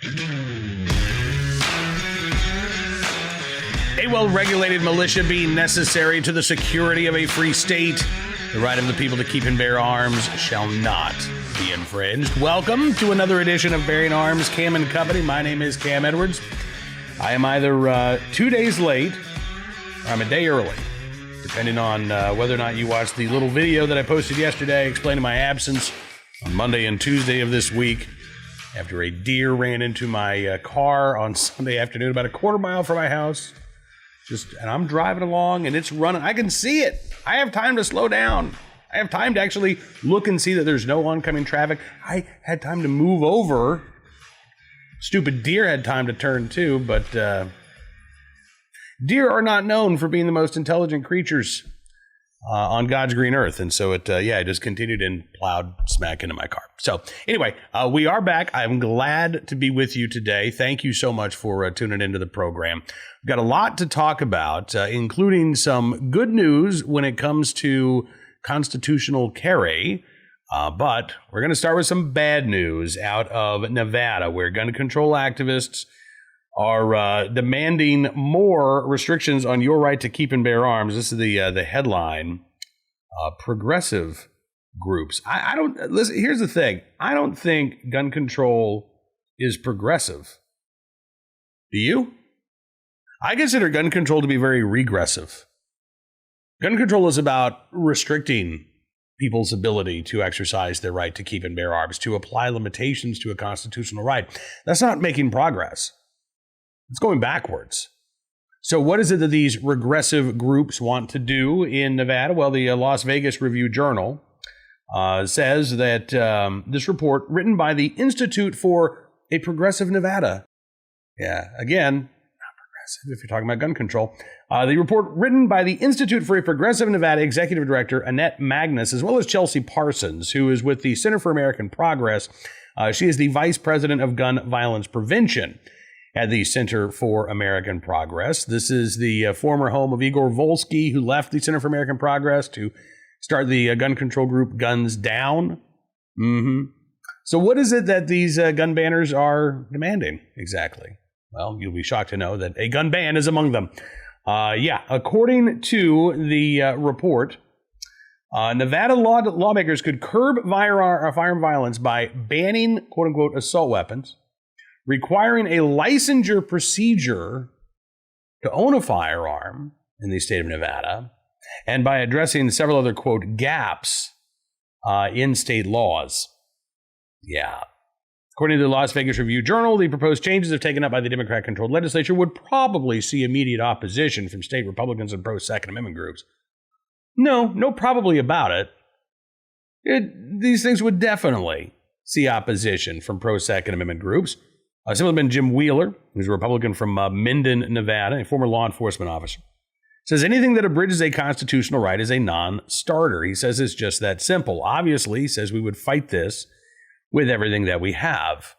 A well-regulated militia being necessary to the security of a free state. The right of the people to keep and bear arms shall not be infringed. Welcome to another edition of Bearing Arms, Cam and Company. My name is Cam Edwards. I am either 2 days late or I'm a day early, depending on whether or not you watched the little video that I posted yesterday explaining my absence on Monday and Tuesday of this week after a deer ran into my car on Sunday afternoon about a quarter mile from my house. And I'm driving along and it's running. I can see it. I have time to slow down. I have time to actually look and see that there's no oncoming traffic. I had time to move over. Stupid deer had time to turn too, but deer are not known for being the most intelligent creatures on God's green earth. And so it just continued and plowed smack into my car. So anyway, we are back. I'm glad to be with you today. Thank you so much for tuning into the program. We've got a lot to talk about, including some good news when it comes to constitutional carry. But we're going to start with some bad news out of Nevada, where gun control activists are demanding more restrictions on your right to keep and bear arms. This is the headline. Progressive groups. I don't listen. Here's the thing. I don't think gun control is progressive. Do you? I consider gun control to be very regressive. Gun control is about restricting people's ability to exercise their right to keep and bear arms, to apply limitations to a constitutional right. That's not making progress. It's going backwards. So what is it that these regressive groups want to do in Nevada? Well, the Las Vegas Review-Journal says that this report, written by the Institute for a Progressive Nevada, again, not progressive if you're talking about gun control, the report written by the Institute for a Progressive Nevada Executive Director Annette Magnus, as well as Chelsea Parsons, who is with the Center for American Progress. She is the Vice President of Gun Violence Prevention at the Center for American Progress. This is the former home of Igor Volsky, who left the Center for American Progress to start the gun control group Guns Down. So what is it that these gun banners are demanding exactly? Well, you'll be shocked to know that a gun ban is among them. According to the report, Nevada lawmakers could curb firearm violence by banning, quote-unquote, assault weapons, requiring a licensure procedure to own a firearm in the state of Nevada, and by addressing several other, quote, gaps in state laws. According to the Las Vegas Review-Journal, the proposed changes, if taken up by the Democrat-controlled legislature, would probably see immediate opposition from state Republicans and pro-Second Amendment groups. No probably about it. These things would definitely see opposition from pro-Second Amendment groups. Assemblyman Jim Wheeler, who's a Republican from Minden, Nevada, a former law enforcement officer, says anything that abridges a constitutional right is a non-starter. He says it's just that simple. Obviously, he says we would fight this with everything that we have.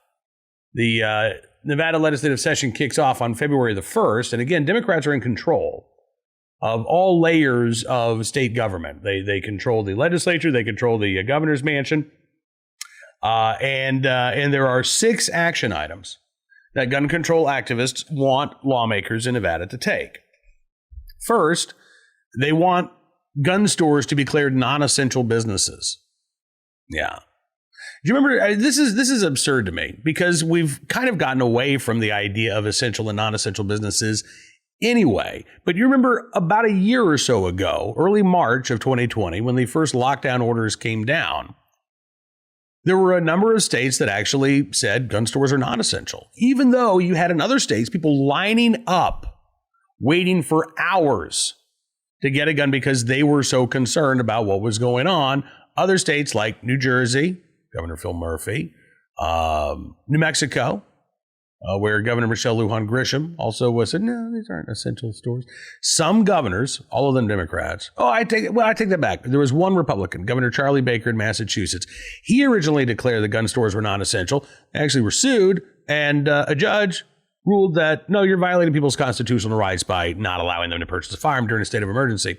The Nevada legislative session kicks off on February the 1st, and again, Democrats are in control of all layers of state government. They control the legislature, they control the governor's mansion. And there are 6 action items that gun control activists want lawmakers in Nevada to take. First, they want gun stores to be declared non-essential businesses. Do you remember, this is absurd to me, because we've kind of gotten away from the idea of essential and non-essential businesses anyway. But you remember about a year or so ago, early March of 2020, when the first lockdown orders came down, there were a number of states that actually said gun stores are non-essential, even though you had in other states people lining up, waiting for hours to get a gun because they were so concerned about what was going on. Other states like New Jersey, Governor Phil Murphy, New Mexico, where Governor Michelle Lujan Grisham also said, no, these aren't essential stores. Some governors, all of them Democrats. I take that back. There was one Republican, Governor Charlie Baker in Massachusetts. He originally declared the gun stores were non-essential. They actually were sued, and a judge ruled that, no, you're violating people's constitutional rights by not allowing them to purchase a firearm during a state of emergency.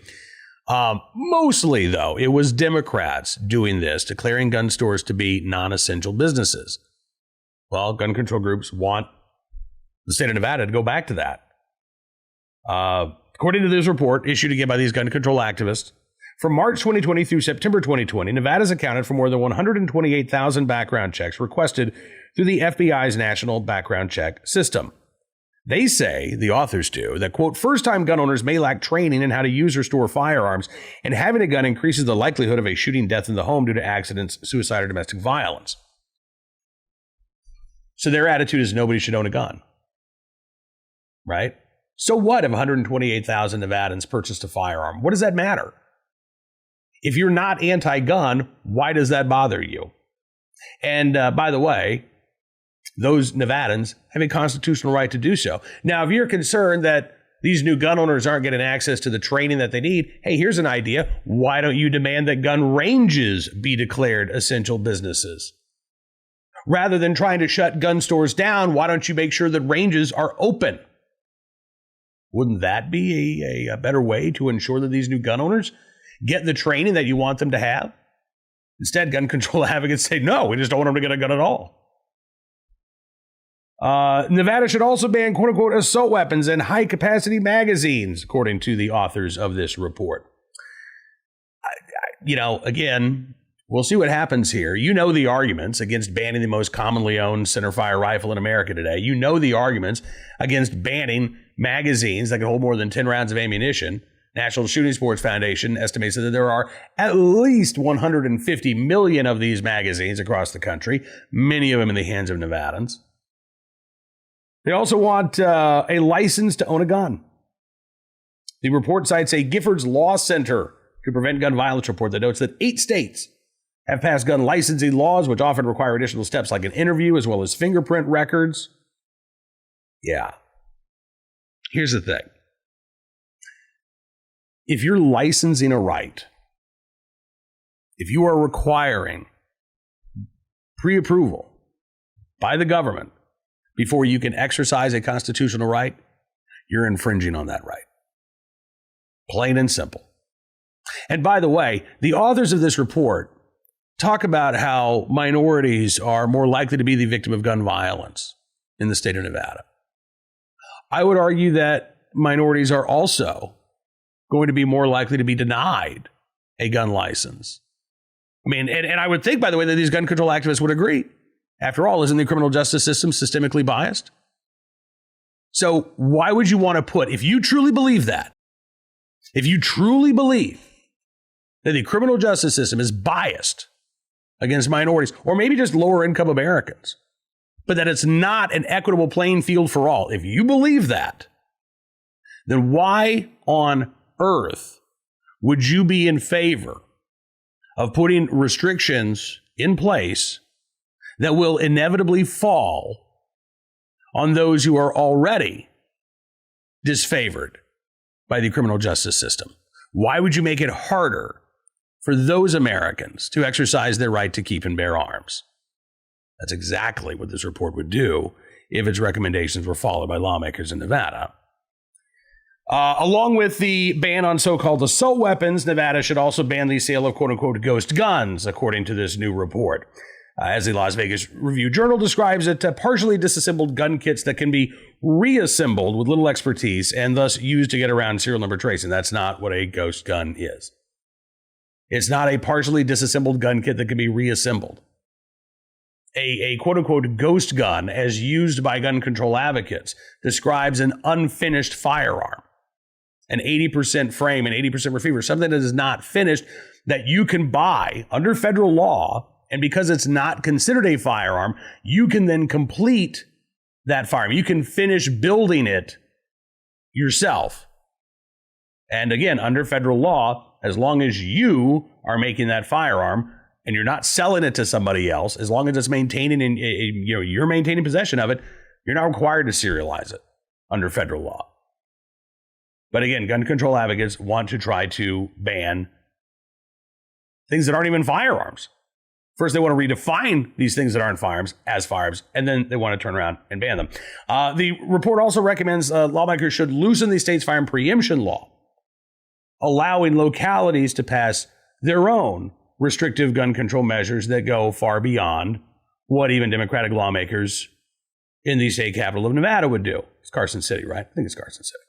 Mostly, though, it was Democrats doing this, declaring gun stores to be non-essential businesses. Well, gun control groups want the state of Nevada to go back to that. According to this report issued again by these gun control activists, from March 2020 through September 2020, Nevada's accounted for more than 128,000 background checks requested through the FBI's National Background Check System. They say, the authors do, that, quote, first-time gun owners may lack training in how to use or store firearms, and having a gun increases the likelihood of a shooting death in the home due to accidents, suicide, or domestic violence. So their attitude is nobody should own a gun. Right? So what if 128,000 Nevadans purchased a firearm? What does that matter? If you're not anti-gun, why does that bother you? And by the way, those Nevadans have a constitutional right to do so. Now, if you're concerned that these new gun owners aren't getting access to the training that they need, hey, here's an idea. Why don't you demand that gun ranges be declared essential businesses? Rather than trying to shut gun stores down, why don't you make sure that ranges are open? Wouldn't that be a better way to ensure that these new gun owners get the training that you want them to have? Instead, gun control advocates say, no, we just don't want them to get a gun at all. Nevada should also ban, quote unquote, assault weapons and high capacity magazines, according to the authors of this report. Again, we'll see what happens here. You know the arguments against banning the most commonly owned centerfire rifle in America today. You know the arguments against banning magazines that can hold more than 10 rounds of ammunition. National Shooting Sports Foundation estimates that there are at least 150 million of these magazines across the country, many of them in the hands of Nevadans. They also want a license to own a gun. The report cites a Giffords Law Center to Prevent Gun Violence report that notes that 8 states have passed gun licensing laws, which often require additional steps like an interview as well as fingerprint records. Yeah. Here's the thing. If you're licensing a right, if you are requiring pre-approval by the government before you can exercise a constitutional right, you're infringing on that right. Plain and simple. And by the way, the authors of this report talk about how minorities are more likely to be the victim of gun violence in the state of Nevada. I would argue that minorities are also going to be more likely to be denied a gun license. I mean, and I would think, by the way, that these gun control activists would agree. After all, isn't the criminal justice system systemically biased? So why would you want to put, if you truly believe that, if you truly believe that the criminal justice system is biased against minorities, or maybe just lower income Americans, but that it's not an equitable playing field for all, if you believe that, then why on earth would you be in favor of putting restrictions in place that will inevitably fall on those who are already disfavored by the criminal justice system? Why would you make it harder for those Americans to exercise their right to keep and bear arms? That's exactly what this report would do if its recommendations were followed by lawmakers in Nevada. Along with the ban on so-called assault weapons, Nevada should also ban the sale of quote-unquote ghost guns, according to this new report. As the Las Vegas Review-Journal describes it, partially disassembled gun kits that can be reassembled with little expertise and thus used to get around serial number tracing. That's not what a ghost gun is. It's not a partially disassembled gun kit that can be reassembled. A quote-unquote ghost gun, as used by gun control advocates, describes an unfinished firearm, an 80% frame and 80% receiver, something that is not finished that you can buy under federal law. And because it's not considered a firearm, you can then complete that firearm. You can finish building it yourself. And again, under federal law, as long as you are making that firearm and you're not selling it to somebody else, as long as it's maintaining in, you're maintaining possession of it, you're not required to serialize it under federal law. But again, gun control advocates want to try to ban things that aren't even firearms. First, they want to redefine these things that aren't firearms as firearms, and then they want to turn around and ban them. The report also recommends lawmakers should loosen the state's firearm preemption law, allowing localities to pass their own restrictive gun control measures that go far beyond what even Democratic lawmakers in the state capital of Nevada would do. It's Carson City, right? I think it's Carson City.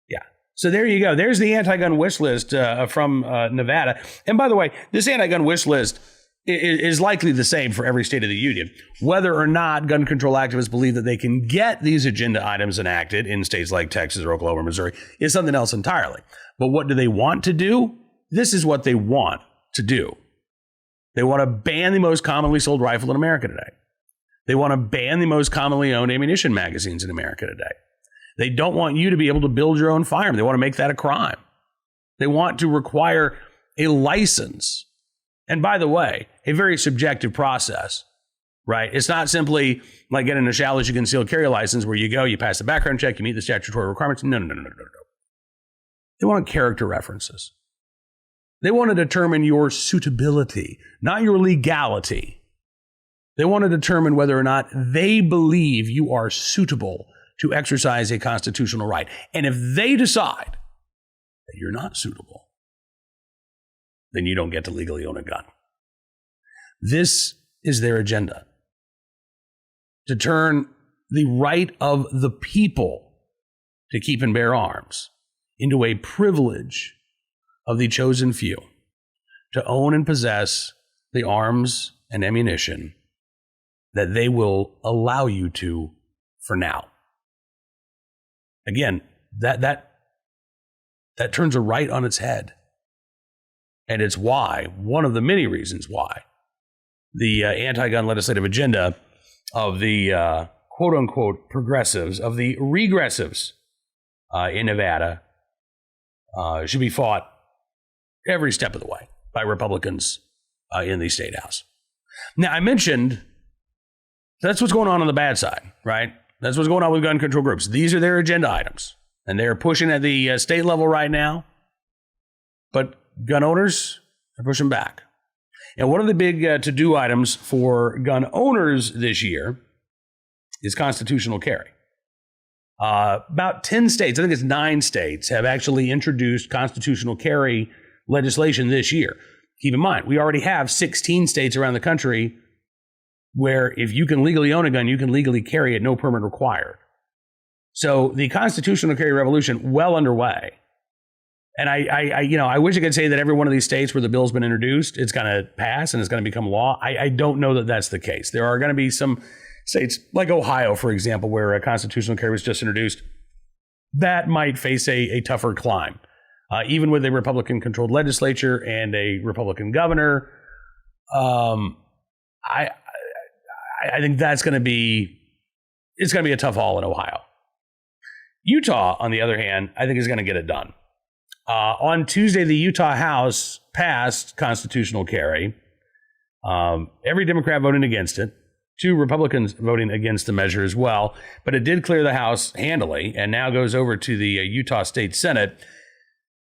Yeah. So there you go. There's the anti-gun wish list from Nevada. And by the way, this anti-gun wish list is likely the same for every state of the union. Whether or not gun control activists believe that they can get these agenda items enacted in states like Texas or Oklahoma or Missouri is something else entirely. But what do they want to do? This is what they want to do. They want to ban the most commonly sold rifle in America today. They want to ban the most commonly owned ammunition magazines in America today. They don't want you to be able to build your own firearm. They want to make that a crime. They want to require a license. And by the way, a very subjective process, right? It's not simply like getting a shall issue concealed carry license where you go, you pass the background check, you meet the statutory requirements. No. They want character references. They want to determine your suitability, not your legality. They want to determine whether or not they believe you are suitable to exercise a constitutional right. And if they decide that you're not suitable, then you don't get to legally own a gun. This is their agenda. To turn the right of the people to keep and bear arms into a privilege of the chosen few to own and possess the arms and ammunition that they will allow you to for now. Again, that turns a right on its head. And it's why, one of the many reasons why, the anti-gun legislative agenda of the quote-unquote progressives, of the regressives in Nevada should be fought every step of the way by Republicans in the state house. Now, I mentioned that's what's going on the bad side, right? That's what's going on with gun control groups. These are their agenda items, and they're pushing at the state level right now. But gun owners are pushing back. And one of the big to-do items for gun owners this year is constitutional carry. About 10 states, I think it's 9 states, have actually introduced constitutional carry legislation this year. Keep in mind, we already have 16 states around the country where if you can legally own a gun, you can legally carry it, no permit required. So the constitutional carry revolution well underway. And I wish I could say that every one of these states where the bill's been introduced, it's going to pass and it's going to become law. I don't know that that's the case. There are going to be some states like Ohio, for example, where a constitutional carry was just introduced, that might face a tougher climb. Even with a Republican-controlled legislature and a Republican governor, I think it's going to be a tough haul in Ohio. Utah, on the other hand, I think is going to get it done. On Tuesday, the Utah House passed constitutional carry. Every Democrat voting against it. 2 Republicans voting against the measure as well. But it did clear the House handily and now goes over to the Utah State Senate.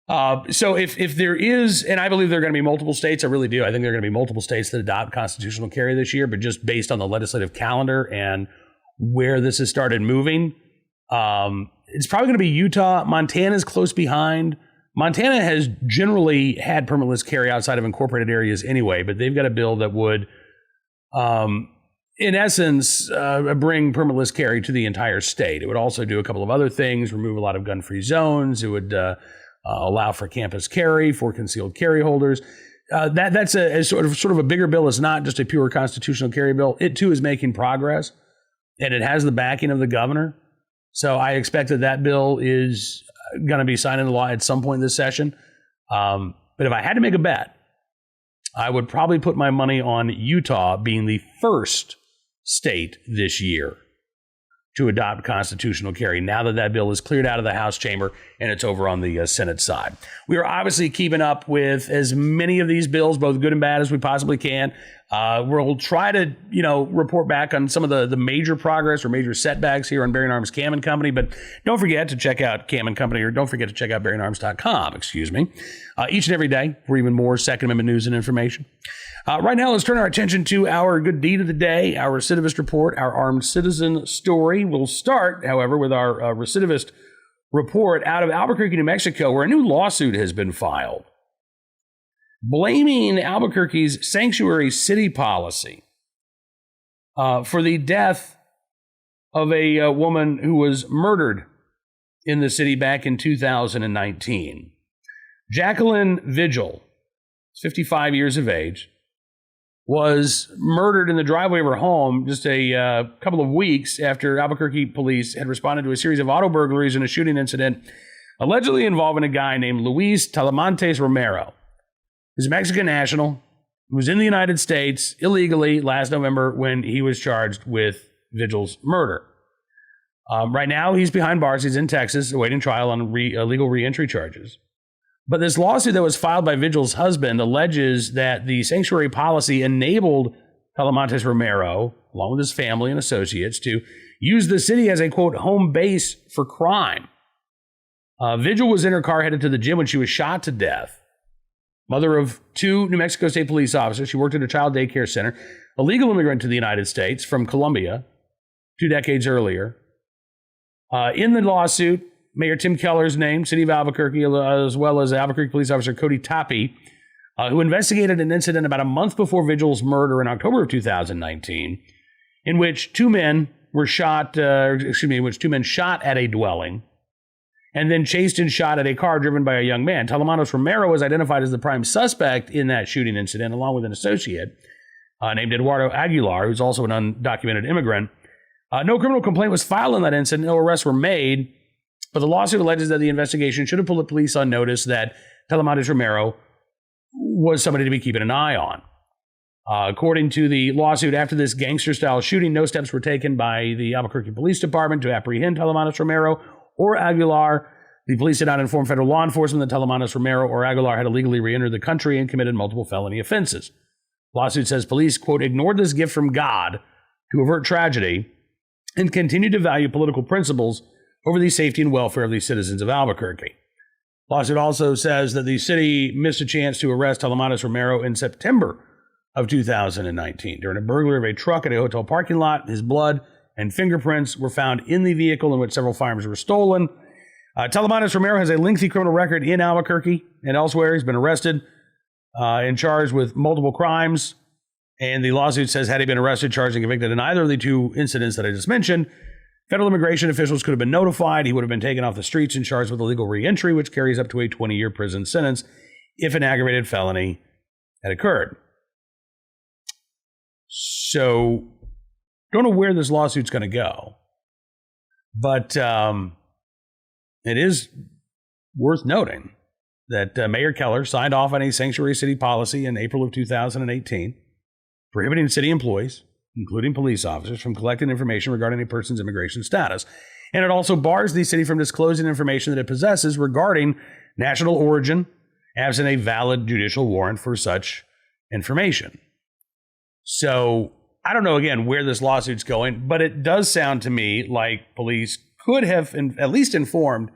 So if there is, and I believe there are going to be multiple states, I really do. I think there are going to be multiple states that adopt constitutional carry this year, but just based on the legislative calendar and where this has started moving, it's probably going to be Utah. Montana's close behind. Montana has generally had permitless carry outside of incorporated areas anyway, but they've got a bill that would, in essence, bring permitless carry to the entire state. It would also do a couple of other things, remove a lot of gun-free zones. It would allow for campus carry for concealed carry holders. That's a sort of a bigger bill. It's not just a pure constitutional carry bill. It too is making progress, and it has the backing of the governor. So I expect that bill is going to be signed into law at some point this session. But if I had to make a bet, I would probably put my money on Utah being the first state this year to adopt constitutional carry now that bill is cleared out of the House chamber and it's over on the Senate side. We are obviously keeping up with as many of these bills, both good and bad, as we possibly can. We'll try to, report back on some of the major progress or major setbacks here on Bearing Arms Cam and Company, but don't forget to check out Cam and Company, or don't forget to check out BearingArms.com, each and every day for even more Second Amendment news and information. Right now, let's turn our attention to our good deed of the day, our recidivist report, our armed citizen story. We'll start, however, with our recidivist report out of Albuquerque, New Mexico, where a new lawsuit has been filed, blaming Albuquerque's sanctuary city policy for the death of a woman who was murdered in the city back in 2019. Jacqueline Vigil, 55 years of age, was murdered in the driveway of her home just a couple of weeks after Albuquerque police had responded to a series of auto burglaries and a shooting incident allegedly involving a guy named Luis Talamantes Romero. He's a Mexican national who was in the United States illegally last November when he was charged with Vigil's murder. Right now, he's behind bars. He's in Texas awaiting trial on illegal reentry charges. But this lawsuit that was filed by Vigil's husband alleges that the sanctuary policy enabled Talamantes Romero, along with his family and associates, to use the city as a, quote, home base for crime. Vigil was in her car headed to the gym when she was shot to death. Mother of 2 New Mexico State police officers. She worked at a child daycare center. A legal immigrant to the United States from Colombia 2 decades earlier. In the lawsuit, Mayor Tim Keller's name, City of Albuquerque, as well as Albuquerque police officer Cody Tapi, who investigated an incident about a month before Vigil's murder in October of 2019, in which 2 men were shot, in which 2 men shot at a dwelling and then chased and shot at a car driven by a young man. Talamantes Romero was identified as the prime suspect in that shooting incident, along with an associate named Eduardo Aguilar, who's also an undocumented immigrant. No criminal complaint was filed in that incident. No arrests were made. But the lawsuit alleges that the investigation should have put the police on notice that Talamantes Romero was somebody to be keeping an eye on. According to the lawsuit, after this gangster-style shooting, no steps were taken by the Albuquerque Police Department to apprehend Talamantes Romero or Aguilar. The police did not inform federal law enforcement that Talamantes Romero or Aguilar had illegally re-entered the country and committed multiple felony offenses. The lawsuit says police, quote, ignored this gift from God to avert tragedy and continued to value political principles over the safety and welfare of the citizens of Albuquerque. Lawsuit also says that the city missed a chance to arrest Talamantes Romero in September of 2019. During a burglary of a truck at a hotel parking lot, his blood and fingerprints were found in the vehicle in which several firearms were stolen. Talamantes Romero has a lengthy criminal record in Albuquerque and elsewhere. He's been arrested and charged with multiple crimes. And the lawsuit says had he been arrested, charged, and convicted in either of the 2 incidents that I just mentioned, federal immigration officials could have been notified. He would have been taken off the streets and charged with illegal reentry, which carries up to a 20-year prison sentence if an aggravated felony had occurred. So, don't know where this lawsuit's going to go. But it is worth noting that Mayor Keller signed off on a sanctuary city policy in April of 2018, prohibiting city employees, including police officers, from collecting information regarding a person's immigration status. And it also bars the city from disclosing information that it possesses regarding national origin, absent a valid judicial warrant for such information. So I don't know, again, where this lawsuit's going, but it does sound to me like police could have at least informed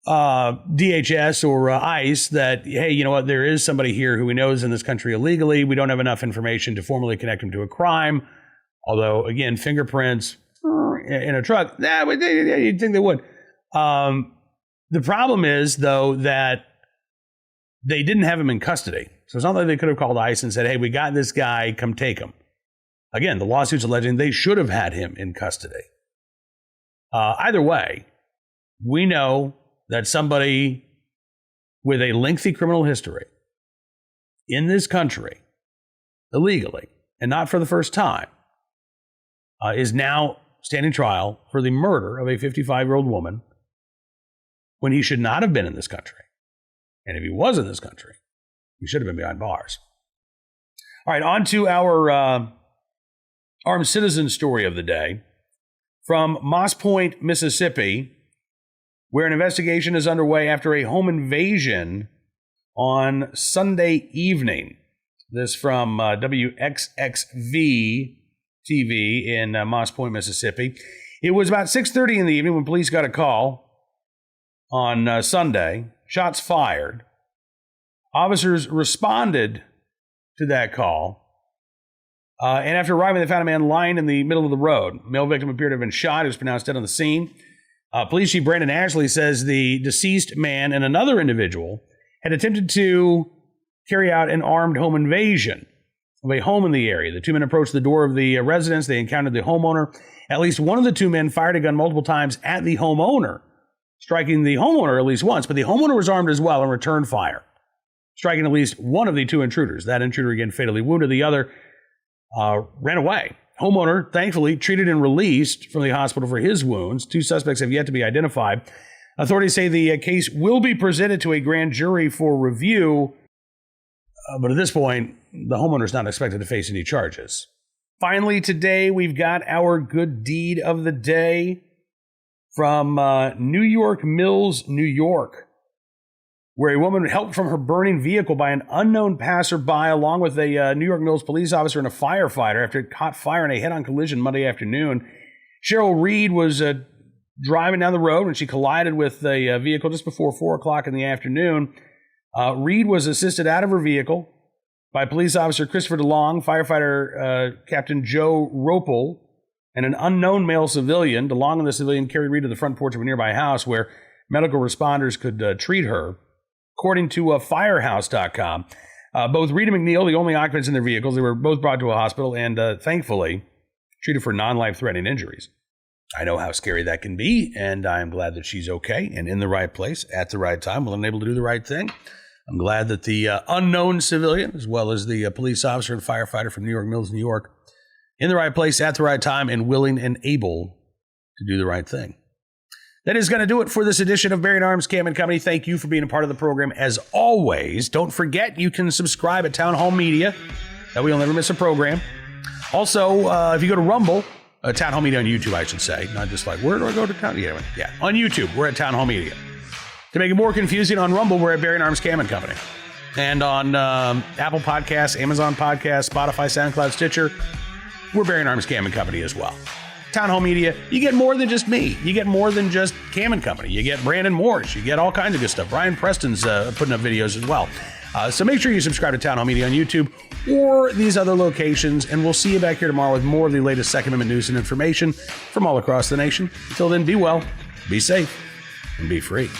DHS or ICE that, hey, you know what, there is somebody here who we know is in this country illegally. We don't have enough information to formally connect him to a crime. Although, again, fingerprints in a truck, you'd think they would. The problem is, though, that they didn't have him in custody. So it's not like they could have called ICE and said, hey, we got this guy, come take him. Again, the lawsuit's alleging they should have had him in custody. Either way, we know that somebody with a lengthy criminal history in this country, illegally, and not for the first time, is now standing trial for the murder of a 55-year-old woman when he should not have been in this country. And if he was in this country, he should have been behind bars. All right, on to our armed citizen story of the day from Moss Point, Mississippi, where an investigation is underway after a home invasion on Sunday evening. This from WXXV TV in Moss Point, Mississippi. It was about 6:30 in the evening when police got a call on Sunday. Shots fired. Officers responded to that call. And after arriving, they found a man lying in the middle of the road. Male victim appeared to have been shot. He was pronounced dead on the scene. Police Chief Brandon Ashley says the deceased man and another individual had attempted to carry out an armed home invasion of a home in the area. The 2 men approached the door of the residence. They encountered the homeowner At least one of the two men fired a gun multiple times at the homeowner, striking the homeowner at least once, but the homeowner was armed as well and returned fire, striking at least one of the two intruders. That intruder, again, fatally wounded. The other ran away. Homeowner, thankfully, treated and released from the hospital for his wounds. Two suspects have yet to be identified. Authorities say the case will be presented to a grand jury for review, but at this point, the homeowner is not expected to face any charges. Finally, today, we've got our good deed of the day from New York Mills, New York, where a woman helped from her burning vehicle by an unknown passerby along with a New York Mills police officer and a firefighter after it caught fire in a head-on collision Monday afternoon. Cheryl Reed was driving down the road when she collided with a vehicle just before 4 o'clock in the afternoon. Reed was assisted out of her vehicle by police officer Christopher DeLong, firefighter Captain Joe Ropel, and an unknown male civilian. DeLong and the civilian carried Reed to the front porch of a nearby house where medical responders could treat her. According to Firehouse.com, both Reed and McNeil, the only occupants in their vehicles, they were both brought to a hospital and thankfully treated for non-life-threatening injuries. I know how scary that can be, and I'm glad that she's okay and in the right place at the right time, willing and able to do the right thing. I'm glad that the unknown civilian, as well as the police officer and firefighter from New York Mills, New York, in the right place at the right time and willing and able to do the right thing. That is going to do it for this edition of Bearing Arms Cam & Company. Thank you for being a part of the program. As always, don't forget you can subscribe at Town Hall Media. That way you'll never miss a program. Also, if you go to Rumble, Town Hall Media on YouTube, I should say. Not just like, where do I go to Town? Yeah, on YouTube, we're at Town Hall Media. To make it more confusing, on Rumble, we're at Bearing Arms Cam & Company. And on Apple Podcasts, Amazon Podcasts, Spotify, SoundCloud, Stitcher, we're Bearing Arms Cam & Company as well. Town Hall Media, you get more than just me. You get more than just Cam & Company. You get Brandon Morris. You get all kinds of good stuff. Brian Preston's putting up videos as well. So make sure you subscribe to Town Hall Media on YouTube or these other locations, and we'll see you back here tomorrow with more of the latest Second Amendment news and information from all across the nation. Until then, be well, be safe, and be free.